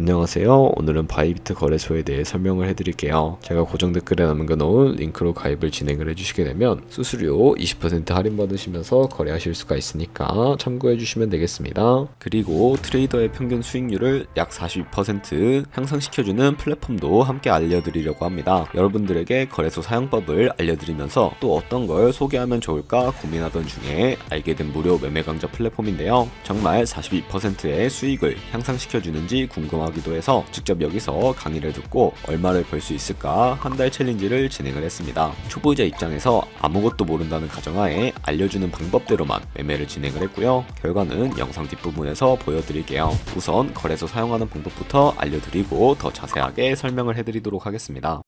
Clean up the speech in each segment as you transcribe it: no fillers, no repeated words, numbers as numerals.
안녕하세요. 오늘은 바이비트 거래소에 대해 설명을 해드릴게요. 제가 고정 댓글에 남겨놓은 링크로 가입을 진행을 해주시게 되면 수수료 20% 할인 받으시면서 거래하실 수가 있으니까 참고해주시면 되겠습니다. 그리고 트레이더의 평균 수익률을 약 42% 향상시켜주는 플랫폼도 함께 알려드리려고 합니다. 여러분들에게 거래소 사용법을 알려드리면서 또 어떤 걸 소개하면 좋을까 고민하던 중에 알게 된 무료 매매 강좌 플랫폼인데요. 정말 42%의 수익을 향상시켜주는지 궁금하기도 해서 직접 여기서 강의를 듣고 얼마를 벌 수 있을까 한 달 챌린지를 진행을 했습니다. 초보자 입장에서 아무것도 모른다는 가정하에 알려주는 방법대로만 매매를 진행을 했고요. 결과는 영상 뒷부분에서 보여드릴게요. 우선 거래소 사용하는 방법부터 알려드리고 더 자세하게 설명을 해드리도록 하겠습니다.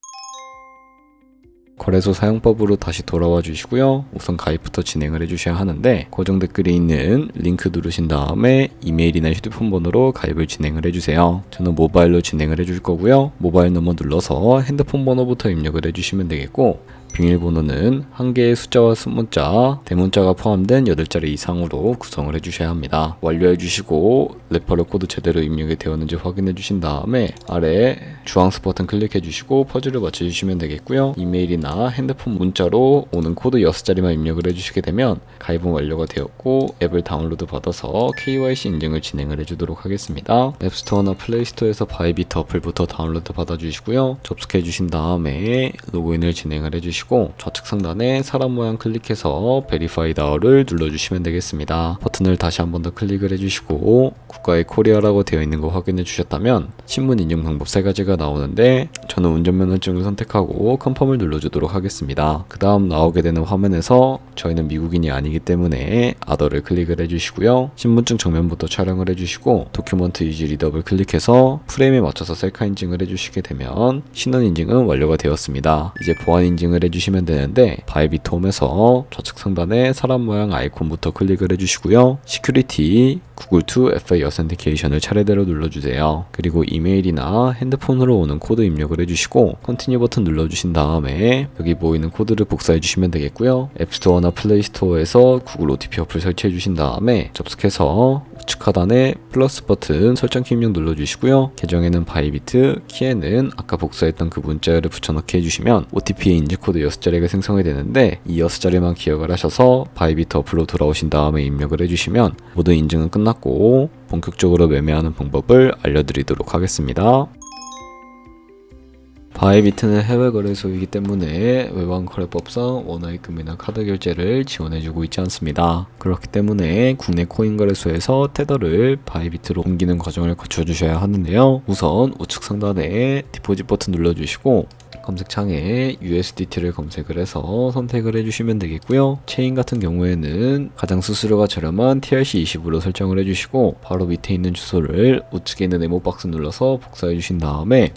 거래소 사용법으로 다시 돌아와 주시고요. 우선 가입부터 진행을 해주셔야 하는데 고정 댓글에 있는 링크 누르신 다음에 이메일이나 휴대폰 번호로 가입을 진행을 해주세요. 저는 모바일로 진행을 해줄 거고요. 모바일 넘버 눌러서 핸드폰 번호부터 입력을 해주시면 되겠고 비밀번호는 한 개의 숫자와 순문자, 대문자가 포함된 8자리 이상으로 구성을 해주셔야 합니다. 완료해주시고 레퍼럴 코드 제대로 입력이 되었는지 확인해주신 다음에 아래 주황색 버튼 클릭해주시고 퍼즐을 맞춰주시면 되겠고요. 이메일이나 핸드폰 문자로 오는 코드 6자리만 입력을 해주시게 되면 가입은 완료가 되었고 앱을 다운로드 받아서 KYC 인증을 진행을 해주도록 하겠습니다. 앱스토어나 플레이스토어에서 바이비트 어플부터 다운로드 받아주시고요. 접속해주신 다음에 로그인을 진행을 해주시고 좌측 상단에 사람 모양 클릭해서 Verify Now를 눌러주시면 되겠습니다. 버튼을 다시 한 번 더 클릭을 해주시고 국가의 코리아라고 되어 있는 거 확인해 주셨다면 신분 인증 방법 3가지가 나오는데 저는 운전면허증을 선택하고 컨펌을 눌러주도록 하겠습니다. 그 다음 나오게 되는 화면에서 저희는 미국인이 아니기 때문에 아더를 클릭을 해주시고요. 신분증 정면부터 촬영을 해주시고 도큐먼트 유지 리더블 클릭해서 프레임에 맞춰서 셀카 인증을 해주시게 되면 신원 인증은 완료가 되었습니다. 이제 보안 인증을 해주시면 되는데 바이비트 홈에서 좌측 상단에 사람 모양 아이콘부터 클릭을 해주시고요. 시큐리티 구글2 FA 어센티케이션을 차례대로 눌러주세요. 그리고 이메일이나 핸드폰으로 오는 코드 입력을 해주시고 컨티뉴 버튼 눌러주신 다음에 여기 보이는 코드를 복사해 주시면 되겠고요. 앱스토어나 플레이스토어에서 구글 OTP 어플 설치해 주신 다음에 접속해서 우측 하단에 플러스 버튼 설정키 입력 눌러주시고요. 계정에는 바이비트, 키에는 아까 복사했던 그 문자를 붙여넣기 해주시면 OTP의 인증 코드 6자리가 생성이 되는데 이 6자리만 기억을 하셔서 바이비트 어플로 돌아오신 다음에 입력을 해주시면 모든 인증은 끝났고 본격적으로 매매하는 방법을 알려드리도록 하겠습니다. 바이비트는 해외 거래소이기 때문에 외환 거래법상 원화입금이나 카드 결제를 지원해주고 있지 않습니다. 그렇기 때문에 국내 코인 거래소에서 테더를 바이비트로 옮기는 과정을 거쳐주셔야 하는데요. 우선 우측 상단에 디포짓 버튼 눌러주시고 검색창에 USDT를 검색을 해서 선택을 해주시면 되겠고요. 체인 같은 경우에는 가장 수수료가 저렴한 TRC20으로 설정을 해주시고 바로 밑에 있는 주소를 우측에 있는 네모박스 눌러서 복사해 주신 다음에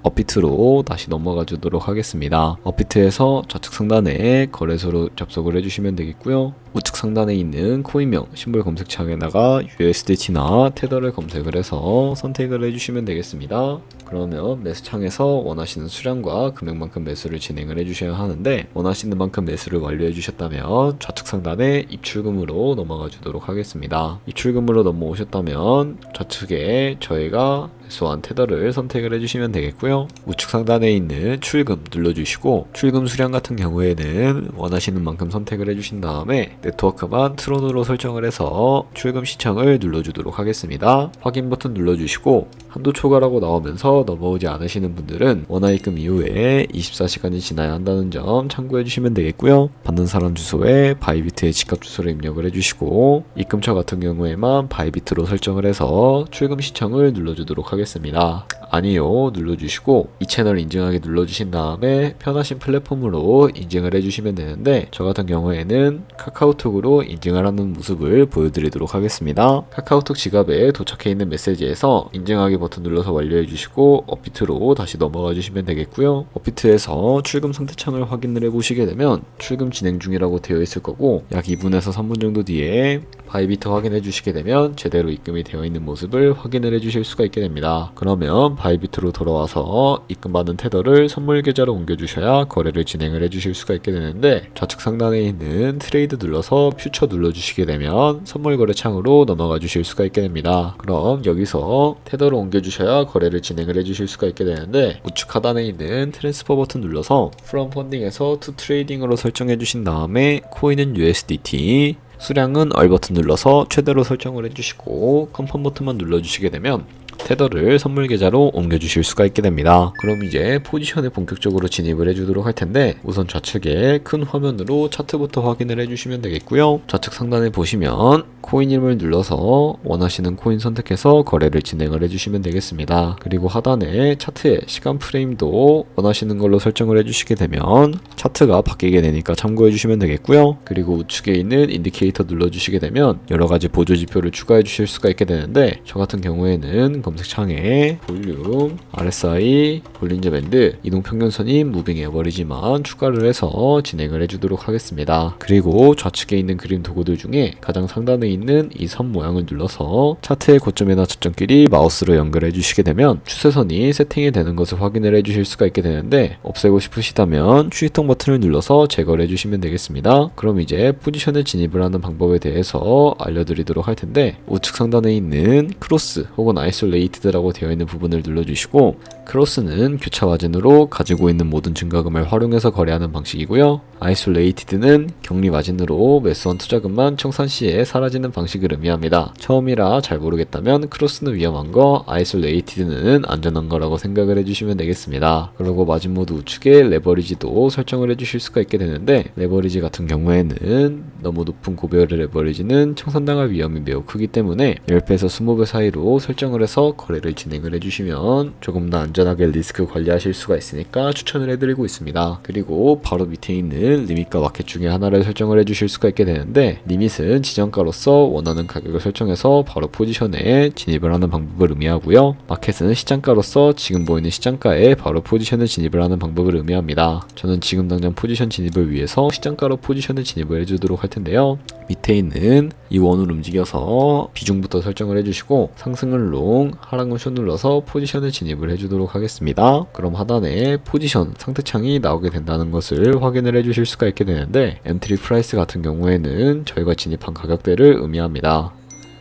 업비트로 다시 넘어가 주도록 하겠습니다. 업비트에서 좌측 상단에 거래소로 접속을 해주시면 되겠고요. 우측 상단에 있는 코인명 심볼 검색창에다가 USDT나 테더를 검색을 해서 선택을 해주시면 되겠습니다. 그러면 매수창에서 원하시는 수량과 금액만큼 매수를 진행을 해주셔야 하는데 원하시는 만큼 매수를 완료해 주셨다면 좌측 상단에 입출금으로 넘어가 주도록 하겠습니다. 입출금으로 넘어오셨다면 좌측에 저희가 매수한 테더를 선택을 해주시면 되겠고요. 우측 상단에 있는 출금 눌러주시고 출금 수량 같은 경우에는 원하시는 만큼 선택을 해주신 다음에 네트워크만 트론으로 설정을 해서 출금 시청을 눌러주도록 하겠습니다. 확인 버튼 눌러주시고 한도 초과라고 나오면서 넘어오지 않으시는 분들은 원화입금 이후에 24시간이 지나야 한다는 점 참고해 주시면 되겠고요. 받는 사람 주소에 바이비트의 직접 주소를 입력을 해주시고 입금처 같은 경우에만 바이비트로 설정을 해서 출금 시청을 눌러주도록 하겠습니다. 아니요 눌러주시고 이 채널 인증하기 눌러주신 다음에 편하신 플랫폼으로 인증을 해주시면 되는데 저 같은 경우에는 카카오톡으로 인증을 하는 모습을 보여드리도록 하겠습니다. 카카오톡 지갑에 도착해 있는 메시지에서 인증하기 버튼 눌러서 완료해 주시고 업비트로 다시 넘어가 주시면 되겠고요. 업비트에서 출금 상태창을 확인을 해 보시게 되면 출금 진행 중이라고 되어 있을 거고 약 2분에서 3분 정도 뒤에 바이비트 확인해 주시게 되면 제대로 입금이 되어 있는 모습을 확인을 해 주실 수가 있게 됩니다. 그러면 바이비트로 돌아와서 입금받은 테더를 선물 계좌로 옮겨주셔야 거래를 진행을 해주실 수가 있게 되는데, 좌측 상단에 있는 트레이드 눌러서 퓨처 눌러주시게 되면 선물 거래 창으로 넘어가 주실 수가 있게 됩니다. 그럼 여기서 테더를 옮겨주셔야 거래를 진행을 해주실 수가 있게 되는데, 우측 하단에 있는 트랜스퍼 버튼 눌러서 From Funding에서 To Trading으로 설정해 주신 다음에 코인은 USDT, 수량은 얼 버튼 눌러서 최대로 설정을 해주시고 컨펌 버튼만 눌러주시게 되면 테더를 선물 계좌로 옮겨주실 수가 있게 됩니다. 그럼 이제 포지션에 본격적으로 진입을 해주도록 할 텐데, 우선 좌측에 큰 화면으로 차트부터 확인을 해주시면 되겠고요. 좌측 상단에 보시면 코인 이름을 눌러서 원하시는 코인 선택해서 거래를 진행을 해주시면 되겠습니다. 그리고 하단에 차트의 시간 프레임도 원하시는 걸로 설정을 해주시게 되면 차트가 바뀌게 되니까 참고해 주시면 되겠고요. 그리고 우측에 있는 인디케이터 눌러주시게 되면 여러가지 보조 지표를 추가해 주실 수가 있게 되는데, 저 같은 경우에는 검색창에 볼륨, RSI, 볼린저 밴드, 이동평균선인 무빙 에버리지만 추가를 해서 진행을 해주도록 하겠습니다. 그리고 좌측에 있는 그림 도구들 중에 가장 상단에 있는 이 선 모양을 눌러서 차트의 고점이나 저점끼리 마우스로 연결해 주시게 되면 추세선이 세팅이 되는 것을 확인을 해 주실 수가 있게 되는데, 없애고 싶으시다면 휴지통 버튼을 눌러서 제거를 해주시면 되겠습니다. 그럼 이제 포지션에 진입을 하는 방법에 대해서 알려드리도록 할 텐데, 우측 상단에 있는 크로스 혹은 아이솔레이티드라고 되어 있는 부분을 눌러주시고, 크로스는 교차 마진으로 가지고 있는 모든 증가금을 활용해서 거래하는 방식이고요. 아이솔레이티드는 격리 마진으로 매수한 투자금만 청산 시에 사라지는 방식을 의미합니다. 처음이라 잘 모르겠다면 크로스는 위험한 거, 아이솔레이티드는 안전한 거라고 생각을 해주시면 되겠습니다. 그리고 마진 모드 우측에 레버리지도 설정을 해주실 수가 있게 되는데, 레버리지 같은 경우에는 너무 높은 고배열의 레버리지는 청산당할 위험이 매우 크기 때문에 10배에서 20배 사이로 설정을 해서 거래를 진행을 해주시면 조금 더 안전하게 리스크 관리하실 수가 있으니까 추천을 해드리고 있습니다. 그리고 바로 밑에 있는 리밋과 마켓 중에 하나를 설정을 해주실 수가 있게 되는데, 리밋은 지정가로서 원하는 가격을 설정해서 바로 포지션에 진입을 하는 방법을 의미하고요. 마켓은 시장가로서 지금 보이는 시장가에 바로 포지션에 진입을 하는 방법을 의미합니다. 저는 지금 당장 포지션 진입을 위해서 시장가로 포지션에 진입을 해주도록 할 텐데요. 밑에 있는 이 원을 움직여서 비중부터 설정을 해주시고, 상승은 롱, 하락은 숏 눌러서 포지션에 진입을 해주도록 하겠습니다. 그럼 하단에 포지션 상태창이 나오게 된다는 것을 확인을 해주실 수가 있게 되는데, 엔트리 프라이스 같은 경우에는 저희가 진입한 가격대를 의미합니다.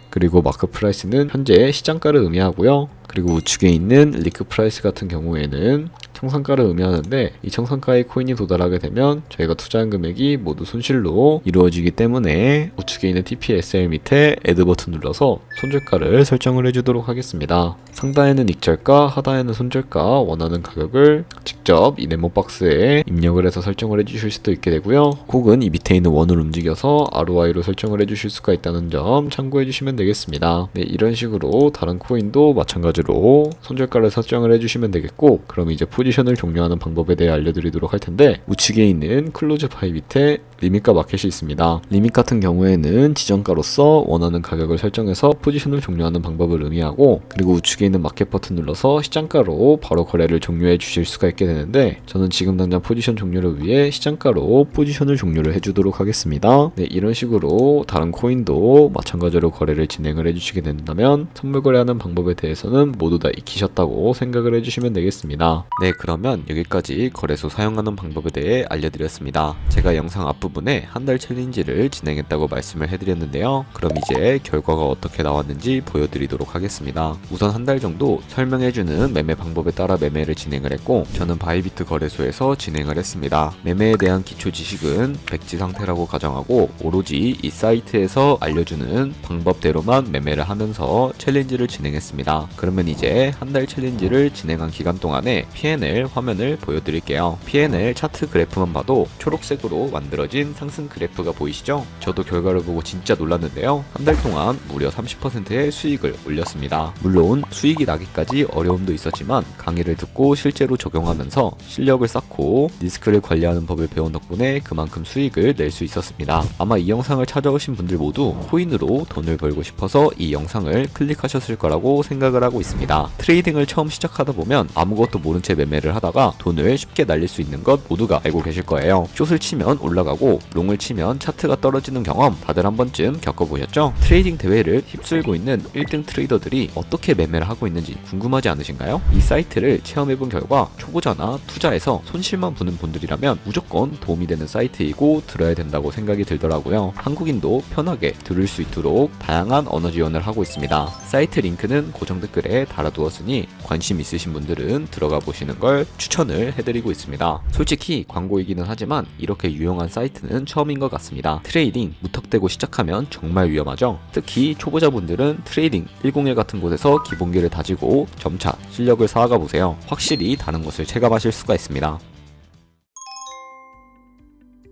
그리고 마크 프라이스는 현재 시장가를 의미하고요. 그리고 우측에 있는 리크 프라이스 같은 경우에는 청산가를 의미하는데, 이 청산가에 코인이 도달하게 되면 저희가 투자한 금액이 모두 손실로 이루어지기 때문에 우측에 있는 TPSL 밑에 애드 버튼 눌러서 손절가를 설정을 해주도록 하겠습니다. 상단에는 익절가, 하단에는 손절가, 원하는 가격을 직접 이 네모 박스에 입력을 해서 설정을 해주실 수도 있게 되고요. 혹은 이 밑에 있는 원을 움직여서 ROI로 설정을 해주실 수가 있다는 점 참고해 주시면 되겠습니다. 네, 이런 식으로 다른 코인도 마찬가지로 손절가를 설정을 해주시면 되겠고, 그럼 이제 포지션을 종료하는 방법에 대해 알려드리도록 할 텐데, 우측에 있는 클로즈 파이 밑에 리밋과 마켓이 있습니다. 리밋 같은 경우에는 지정가로서 원하는 가격을 설정해서 포지션을 종료하는 방법을 의미하고, 그리고 우측에 있는 마켓 버튼 눌러서 시장가로 바로 거래를 종료해 주실 수가 있게 되는데, 저는 지금 당장 포지션 종료를 위해 시장가로 포지션을 종료를 해주도록 하겠습니다. 네, 이런 식으로 다른 코인도 마찬가지로 거래를 진행을 해주시게 된다면 선물 거래하는 방법에 대해서는 모두 다 익히셨다고 생각을 해주시면 되겠습니다. 네, 그러면 여기까지 거래소 사용하는 방법에 대해 알려드렸습니다. 제가 영상 앞부분에 한 달 챌린지를 진행했다고 말씀을 해드렸는데요. 그럼 이제 결과가 어떻게 나왔는지 보여드리도록 하겠습니다. 우선 한 달 정도 설명해주는 매매 방법에 따라 매매를 진행을 했고, 저는 바이비트 거래소에서 진행을 했습니다. 매매에 대한 기초 지식은 백지 상태라고 가정하고, 오로지 이 사이트에서 알려주는 방법대로만 매매를 하면서 챌린지를 진행했습니다. 그러면 이제 한 달 챌린지를 진행한 기간 동안에 P&L 화면을 보여드릴게요. P&L 차트 그래프만 봐도 초록색으로 만들어진 상승 그래프가 보이시죠? 저도 결과를 보고 진짜 놀랐는데요. 한 달 동안 무려 30%의 수익을 올렸습니다. 물론 수익이 나기까지 어려움도 있었지만 강의를 듣고 실제로 적용하면서 실력을 쌓고 리스크를 관리하는 법을 배운 덕분에 그만큼 수익을 낼 수 있었습니다. 아마 이 영상을 찾아오신 분들 모두 코인으로 돈을 벌고 싶어서 이 영상을 클릭하셨을 거라고 생각을 하고 있습니다. 트레이딩을 처음 시작하다 보면 아무것도 모른 채 매매를 매매를 하다가 돈을 쉽게 날릴 수 있는 것 모두가 알고 계실 거예요. 숏을 치면 올라가고 롱을 치면 차트가 떨어지는 경험 다들 한 번쯤 겪어보셨죠? 트레이딩 대회를 휩쓸고 있는 1등 트레이더들이 어떻게 매매를 하고 있는지 궁금하지 않으신가요? 이 사이트를 체험해본 결과 초보자나 투자에서 손실만 보는 분들이라면 무조건 도움이 되는 사이트이고 들어야 된다고 생각이 들더라고요. 한국인도 편하게 들을 수 있도록 다양한 언어 지원을 하고 있습니다. 사이트 링크는 고정 댓글에 달아두었으니 관심 있으신 분들은 들어가 보시는 걸 추천을 해드리고 있습니다. 솔직히 광고이기는 하지만 이렇게 유용한 사이트는 처음인 것 같습니다. 트레이딩 무턱대고 시작하면 정말 위험하죠. 특히 초보자분들은 트레이딩 101 같은 곳에서 기본기를 다지고 점차 실력을 쌓아가 보세요. 확실히 다른 것을 체감하실 수가 있습니다.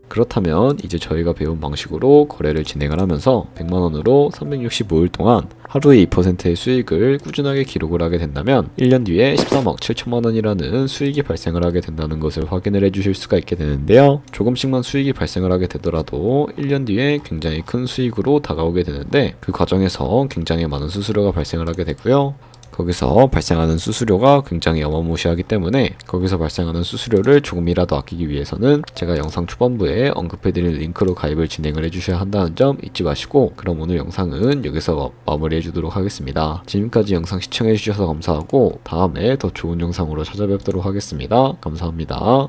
그렇다면 이제 저희가 배운 방식으로 거래를 진행을 하면서 100만원으로 365일 동안 하루에 2%의 수익을 꾸준하게 기록을 하게 된다면 1년 뒤에 13억 7천만원이라는 수익이 발생을 하게 된다는 것을 확인을 해주실 수가 있게 되는데요. 조금씩만 수익이 발생을 하게 되더라도 1년 뒤에 굉장히 큰 수익으로 다가오게 되는데 그 과정에서 굉장히 많은 수수료가 발생을 하게 되고요. 거기서 발생하는 수수료가 굉장히 어마무시하기 때문에 거기서 발생하는 수수료를 조금이라도 아끼기 위해서는 제가 영상 초반부에 언급해드린 링크로 가입을 진행을 해주셔야 한다는 점 잊지 마시고, 그럼 오늘 영상은 여기서 마무리해주도록 하겠습니다. 지금까지 영상 시청해주셔서 감사하고 다음에 더 좋은 영상으로 찾아뵙도록 하겠습니다. 감사합니다.